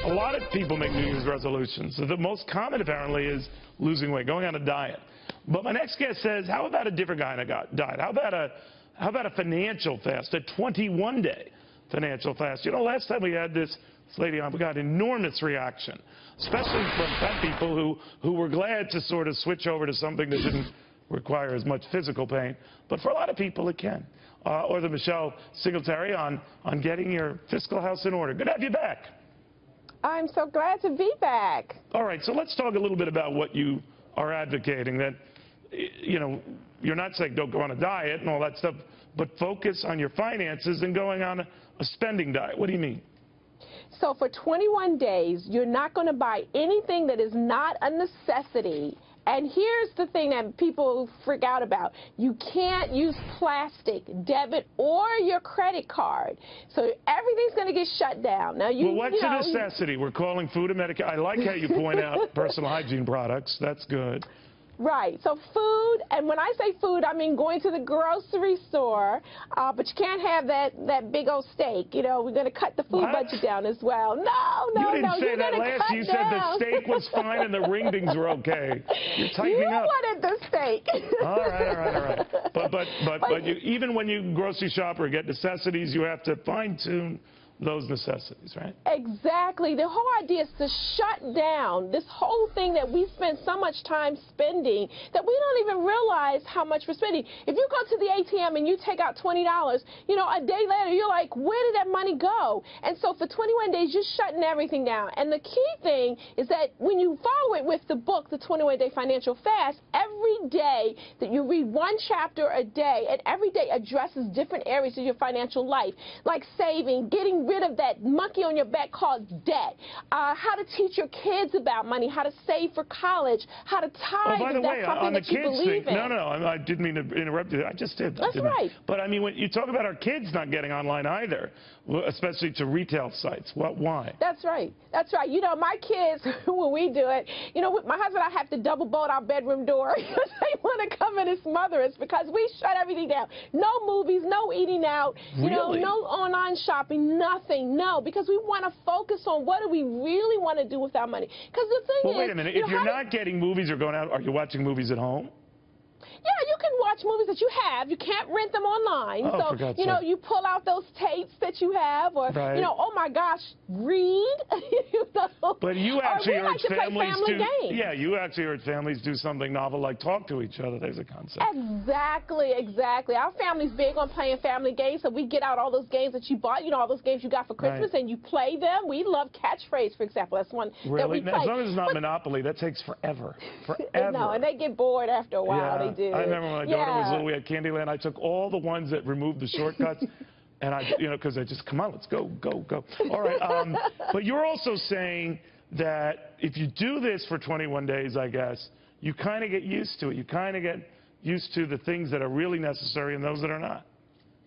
A lot of people make New Year's resolutions. So the most common, apparently, is losing weight, going on a diet. But my next guest says, how about a different kind of diet? How about a financial fast, a 21-day financial fast? You know, last time we had this lady on, we got enormous reaction, especially from fat people who were glad to sort of switch over to something that didn't require as much physical pain. But for a lot of people, it can. Or the Michelle Singletary on getting your fiscal house in order. Good to have you back. I'm so glad to be back. All right, so let's talk a little bit about what you are advocating. That, you know, you're not saying don't go on a diet and all that stuff, but focus on your finances and going on a spending diet. What do you mean? So for 21 days, you're not going to buy anything that is not a necessity. And here's the thing that people freak out about. You can't use plastic, debit, or your credit card. So everything's going to get shut down. Now, well, what's a necessity? We're calling food and medication. I like how you point out personal hygiene products. That's good. Right. So food, and when I say food, I mean going to the grocery store, but you can't have that big old steak. You know, we're going to cut the food budget down as well. No. You didn't say that last. You said the steak was fine and the ring-dings were okay. You're tightening up. You wanted the steak. All right. But you, even when you grocery shop or get necessities, you have to fine-tune those necessities, right? Exactly. The whole idea is to shut down this whole thing that we spend so much time spending that we don't even realize how much we're spending. If you go to the ATM and you take out $20, you know, a day later you're like, where did that money go? And so for 21 days you're shutting everything down. And the key thing is that when you follow it with the book, The 21-Day Financial Fast, every day that you read one chapter a day, and every day addresses different areas of your financial life, like saving, getting rid of that monkey on your back called debt, how to teach your kids about money, how to save for college, how to tithe. Oh, by the way, on the kids thing, in. no, I didn't mean to interrupt you. I just did. That's right. But I mean, when you talk about our kids not getting online either, especially to retail sites, why? That's right. That's right. You know, my kids, when we do it, you know, with my husband, I have to double bolt our bedroom door because they want to come in and smother us because we shut everything down. No movies, no eating out, you know, no online shopping, nothing. No, because we want to focus on what do we really want to do with our money. Because the thing is, wait a minute. If you're not getting movies or going out, are you watching movies at home? Yeah, you can watch movies that you have. You can't rent them online. Oh, so, you know, you pull out those tapes that you have, or, you know, oh my gosh, read. You know? But you actually urge families to, yeah, you actually urge families to do something novel like talk to each other. There's a concept. Exactly. Our family's big on playing family games, so we get out all those games that you bought, you know, all those games you got for Christmas, and you play them. We love catchphrase, for example. That's one that we play. As long as it's not Monopoly, that takes forever. Forever. No, and they get bored after a while. Yeah. They do. I remember when my daughter was little, we had Candyland. I took all the ones that removed the shortcuts, and you know, because I just, come on, let's go. All right, but you're also saying that if you do this for 21 days, I guess, you kind of get used to it. You kind of get used to the things that are really necessary and those that are not.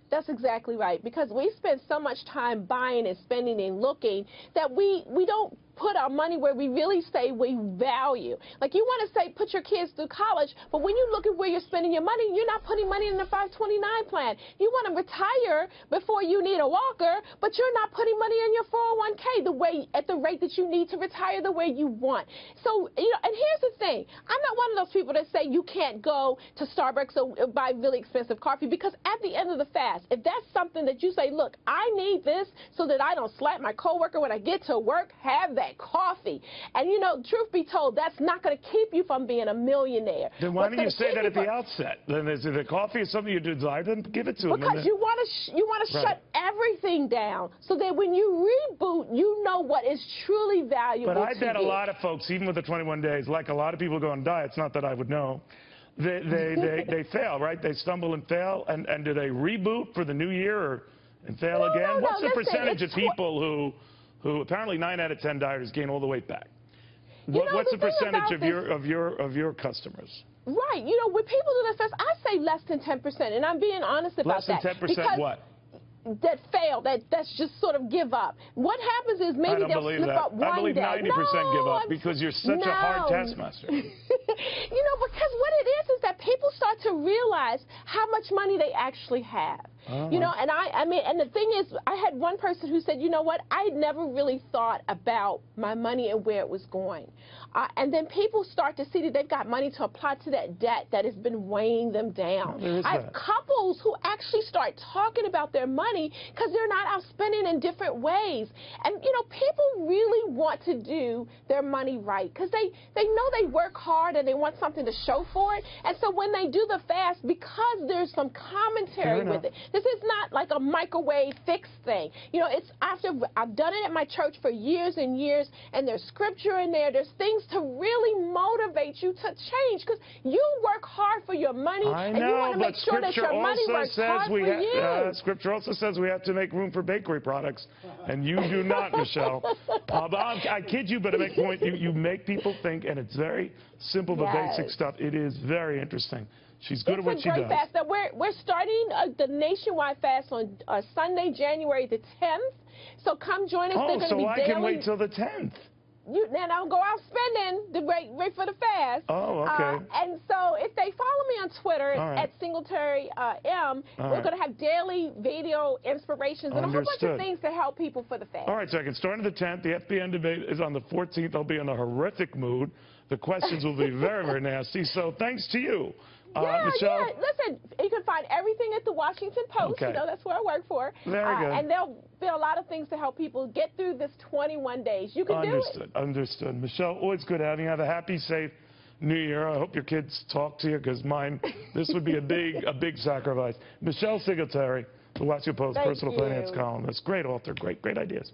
That's exactly right, because we spend so much time buying and spending and looking that we don't put our money where we really say we value. Like, you want to say put your kids through college, but when you look at where you're spending your money, you're not putting money in the 529 plan. You want to retire before you need a walker, but you're not putting money in your 401k at the rate that you need to retire the way you want. So, you know, and here's the thing. I'm not one of those people that say you can't go to Starbucks or buy really expensive coffee, because at the end of the fast, if that's something that you say, look, I need this so that I don't slap my coworker when I get to work, have that coffee. And, you know, truth be told, that's not going to keep you from being a millionaire. Then why don't you say that at the outset? Then is it the coffee is something you desire, then give it to them. Because you want to shut everything down so that when you reboot, you know what is truly valuable. But I bet a lot of folks, even with the 21 days, like a lot of people go on diets, not that I would know, they fail, right? They stumble and fail, and do they reboot for the new year and fail again? What's the percentage of people who apparently 9 out of 10 dieters gain all the weight back? What's the percentage of your customers? Right. You know, when people do this, I say less than 10%, and I'm being honest about that. Less than 10% what? That fail, that's just sort of give up. What happens is maybe they'll slip up one day. I believe 90% give up because you're such a hard taskmaster. You know, because what it is that people start to realize how much money they actually have. You know, and I mean, and the thing is, I had one person who said, you know what, I never really thought about my money and where it was going. And then people start to see that they've got money to apply to that debt that has been weighing them down. I have couples who actually start talking about their money because they're not out spending in different ways. And, you know, people really want to do their money right because they know they work hard and they want something to show for it. And so when they do the fast, because there's some commentary with it, this is not like a microwave fix thing. You know, it's after I've done it at my church for years and years, and there's scripture in there. There's things to really motivate you to change because you work hard for your money, and you want to make sure that your money works hard for you. Scripture also says we have to make room for bakery products, and you do not, Michelle. But I kid you, but to make a point, you make people think, and it's very simple but basic stuff. It is very interesting. She's good at what she does. It's a great fast. Now, we're starting the nationwide fast on Sunday, January the 10th. So come join us. So I can wait till the 10th. Then I'll go out spending right for the fast. Oh, okay. And so if they follow me on Twitter at Singletary M, we're going to have daily video inspirations and a whole bunch of things to help people for the fast. All right, so I can start on the 10th. The FBN debate is on the 14th. I'll be in a horrific mood. The questions will be very, very nasty. So thanks to you. Michelle? Listen, you can find everything at the Washington Post. You know, that's where I work for. Very good. And there'll be a lot of things to help people get through this 21 days. You can do it. Understood. Michelle, always good having you. Have a happy, safe New Year. I hope your kids talk to you because mine, this would be a big sacrifice. Michelle Singletary, the Washington Post personal finance columnist. Great author, great ideas.